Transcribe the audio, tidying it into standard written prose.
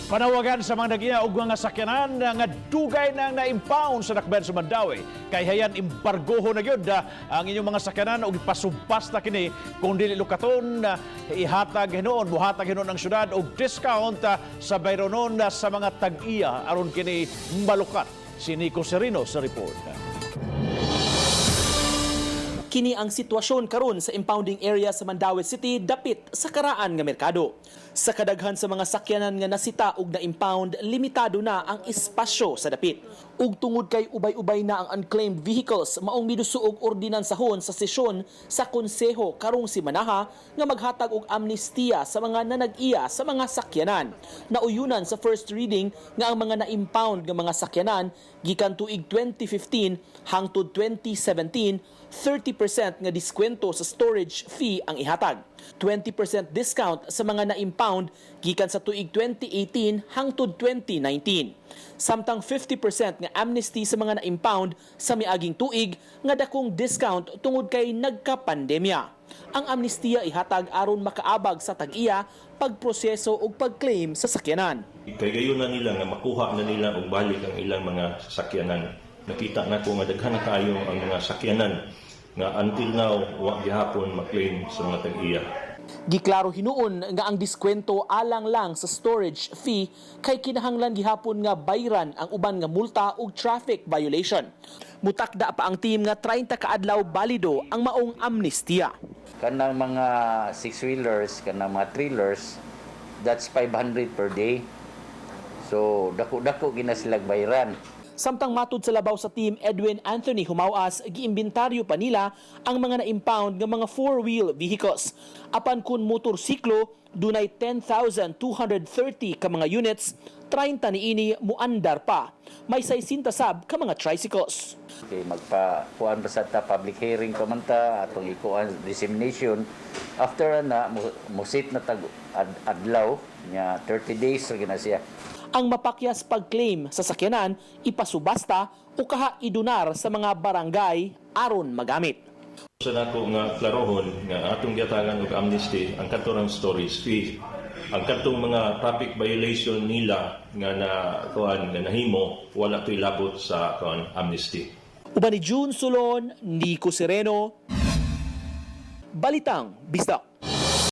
Panawagan sa mga nag-iya og mga sakyanan nga dugay na na-impound sa dakbayan sa Mandawi. Kay hayan embargoho na gyud ang inyong mga sakyanan og ipasubas na kini kung dili lukaton ihatag hinuon buhatag hinuon ang syudad og discount sa bayronon sa mga tag-iya aron kini malukat. Si Nico Serino sa report. Kini ang sitwasyon karon sa impounding area sa Mandawi City dapit sa karaan nga merkado. Sa kadaghan sa mga sakyanan nga nasita ug na-impound, limitado na ang espasyo sa dapit. Ug tungod kay ubay-ubay na ang unclaimed vehicles, maong midusuog ordinansahon sa sesyon sa konseho karong simanaha nga maghatag og amnestiya sa mga nanag-iya sa mga sakyanan. Nauyunan sa first reading nga ang mga na-impound nga mga sakyanan gikan tuig 2015 hangtod 2017 30% nga diskwento sa storage fee ang ihatag. 20% discount sa mga na-impound gikan sa tuig 2018 hangtod 2019. Samtang 50% nga amnesty sa mga na-impound sa miaging tuig nga dakong discount tungod kay nagka-pandemya. Ang amnestiya ihatag aron makaabag sa tag-iya, pagproseso ug pag-claim sa sakyanan. Kay gayon na nila nga makuha na nila og balik ang ilang mga sakyanan. Nakita na ko nga daghan na kayo ang mga sakyanan nga until now wa gihapon maklaim sa mga tag-iya. Giklaro hinuon nga ang diskwento alang lang sa storage fee kay kinahanglan gihapon nga bayran ang uban nga multa ug traffic violation. Mutakda pa ang team nga 30 ka adlaw balido ang maong amnestiya. Kanang mga six-wheelers, kanang mga trailers, that's 500 per day. So dako-dako gina silang bayran. Samtang matud sa labaw sa team Edwin Anthony Humawas, giimbintaryo pa nila ang mga na-impound nga mga four-wheel vehicles. Apan kun motorsiklo, dunay 10,230 ka mga units, 30 niini muandar pa. May 60 sab ka mga tricycles. Okay, magpakuan pa sa public hearing pa man ta, atong ikuan dissemination. After na, musit na tag adlaw, nya 30 days ra gina siya. Ang mapakyas pag-claim sa sakyanan, ipasubasta o kaha idunar sa mga barangay aron magamit. Sa nako nga klarohon nga atong giatagan og amnesty ang kantorang storage fee. Ang kantong mga traffic violation nila nga nahimo wala to'y labot sa amnesty. Uban ni June Sulon, Nico Sereno, Balitang Bisdak.